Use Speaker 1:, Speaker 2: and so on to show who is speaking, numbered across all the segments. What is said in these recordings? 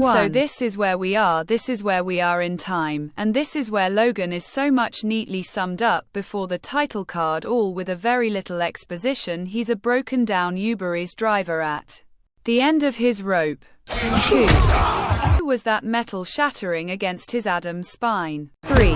Speaker 1: So this is where we are in time, and this is where Logan is so much neatly summed up before the title card, all with a very little exposition. He's a broken down Uber Eats driver at the end of his rope. 2. Was that metal shattering against his Adam's spine? 3.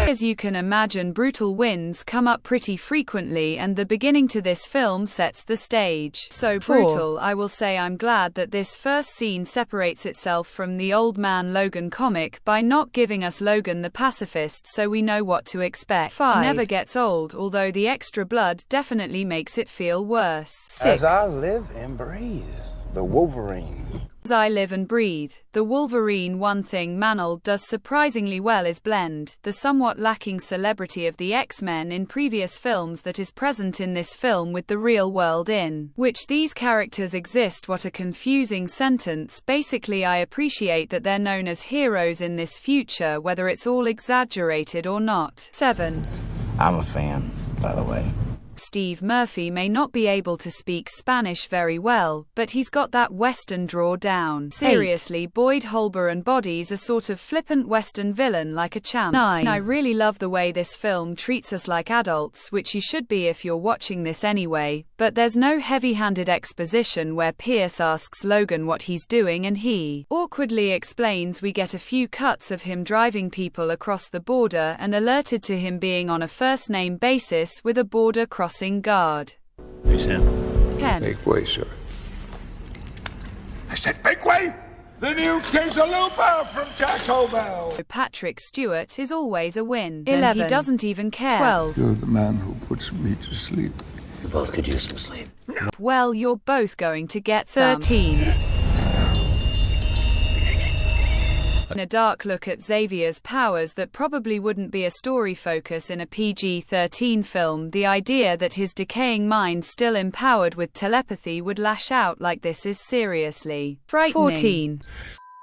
Speaker 1: As you can imagine, brutal winds come up pretty frequently, and the beginning to this film sets the stage. So brutal, I will say I'm glad that this first scene separates itself from the Old Man Logan comic by not giving us Logan the pacifist, so we know what to expect. 5. Never gets old, although the extra blood definitely makes it feel worse. 6.
Speaker 2: As I live and breathe, the Wolverine.
Speaker 1: As I live and breathe, the Wolverine. One thing Mannold does surprisingly well is blend the somewhat lacking celebrity of the X-Men in previous films that is present in this film with the real world in which these characters exist. What a confusing sentence. Basically, I appreciate that they're known as heroes in this future, whether it's all exaggerated or not. 7.
Speaker 2: I'm a fan, by the way.
Speaker 1: Steve Murphy may not be able to speak Spanish very well, but he's got that Western draw down. Seriously, Boyd Holbrook bodies a sort of flippant Western villain like a champ. 9. I really love the way this film treats us like adults, which you should be if you're watching this anyway, but there's no heavy-handed exposition where Pierce asks Logan what he's doing and he awkwardly explains. We get a few cuts of him driving people across the border and alerted to him being on a first-name basis with a border crossing guard.
Speaker 3: Hey, Sam.
Speaker 1: 10.
Speaker 4: Make way, sir.
Speaker 5: I said make way! The new Quesalupa from Taco Bell!
Speaker 1: Patrick Stewart is always a win. 11. He doesn't even care. 12.
Speaker 4: You're the man who puts me to sleep.
Speaker 3: We both could use some sleep.
Speaker 1: Well, you're both going to get some. 13. A dark look at Xavier's powers that probably wouldn't be a story focus in a PG-13 film. The idea that his decaying mind, still empowered with telepathy, would lash out like this is seriously frightening. 14.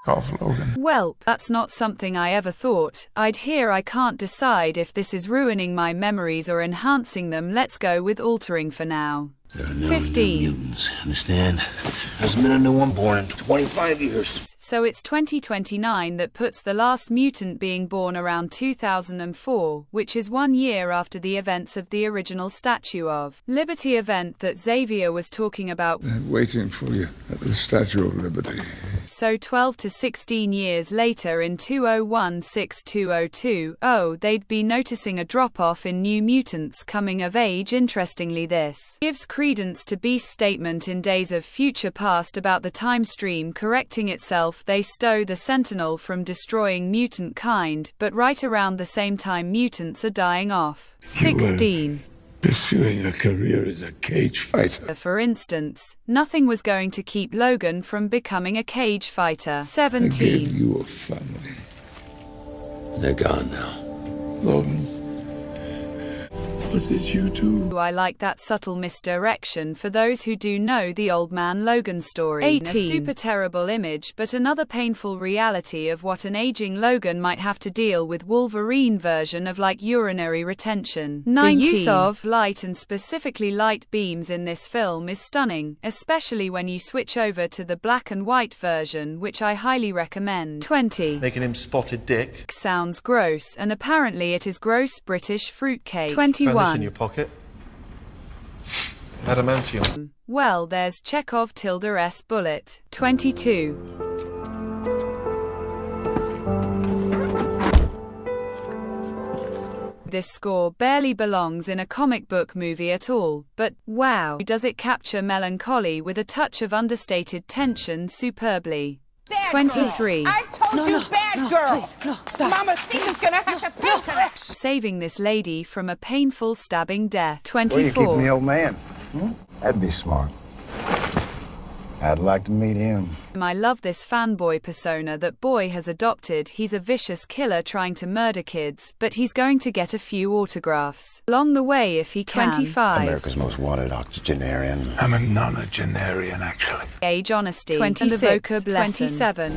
Speaker 4: Off, Logan.
Speaker 1: Welp, that's not something I ever thought I'd hear. I can't decide if this is ruining my memories or enhancing them. Let's go with altering for now.
Speaker 3: There are no
Speaker 1: 15.
Speaker 3: new mutants, understand? Hasn't been a new one born in 25 years.
Speaker 1: So it's 2029. That puts the last mutant being born around 2004, which is 1 year after the events of the original Statue of Liberty event that Xavier was talking about.
Speaker 4: They're waiting for you at the Statue of Liberty.
Speaker 1: So 12 to 16 years later in 2016-2020, they'd be noticing a drop-off in New Mutants coming of age. Interestingly, this gives credence to Beast's statement in Days of Future Past about the time stream correcting itself. They stow the Sentinel from destroying mutant kind, but right around the same time mutants are dying off. 16.
Speaker 4: Pursuing a career as a cage fighter.
Speaker 1: For instance, nothing was going to keep Logan from becoming a cage fighter. 17.
Speaker 4: I gave you a family.
Speaker 3: They're gone now.
Speaker 4: Logan, what did you do?
Speaker 1: I like that subtle misdirection for those who do know the Old Man Logan story. 18. A super terrible image, but another painful reality of what an aging Logan might have to deal with. Wolverine version of like urinary retention. 19. The use of light, and specifically light beams, in this film is stunning, especially when you switch over to the black and white version, which I highly recommend. 20.
Speaker 6: Making him spotted dick.
Speaker 1: Sounds gross, and apparently it is gross British fruitcake. 21.
Speaker 6: Found this in your pocket. Adamantium.
Speaker 1: Well, there's Chekhov ~S bullet. 22. This score barely belongs in a comic book movie at all, but, wow, does it capture melancholy with a touch of understated tension superbly.
Speaker 7: Bad
Speaker 1: 23.
Speaker 7: Girls. I told you bad girls.
Speaker 8: Please, no, stop.
Speaker 7: Mama Thea's gonna have to pay for that.
Speaker 1: Saving this lady from a painful stabbing death.
Speaker 2: Where you
Speaker 1: 24.
Speaker 2: keeping the old man? That'd be smart. I'd like to meet him.
Speaker 1: I love this fanboy persona that Boy has adopted. He's a vicious killer trying to murder kids, but he's going to get a few autographs along the way if he can. 25.
Speaker 2: America's most wanted octogenarian.
Speaker 4: I'm a nonagenarian, actually.
Speaker 1: Age honesty.
Speaker 4: 26.
Speaker 1: 27.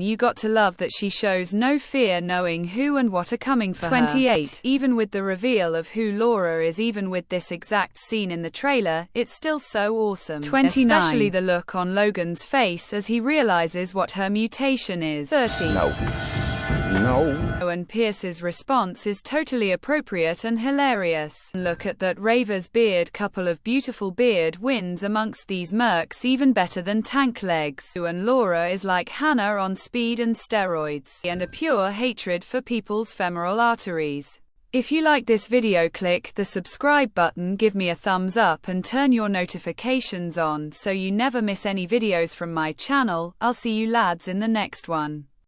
Speaker 1: You got to love that she shows no fear knowing who and what are coming for 28. Her. Even with the reveal of who Laura is, even with this exact scene in the trailer, it's still so awesome. 29. Especially the look on Logan's face as he realizes what her mutation is. 30.
Speaker 2: No.
Speaker 1: And Pierce's response is totally appropriate and hilarious. Look at that Raver's beard, couple of beautiful beard wins amongst these mercs, even better than tank legs. And Laura is like Hannah on speed and steroids, and a pure hatred for people's femoral arteries. If you like this video, click the subscribe button, give me a thumbs up and turn your notifications on so you never miss any videos from my channel. I'll see you lads in the next one.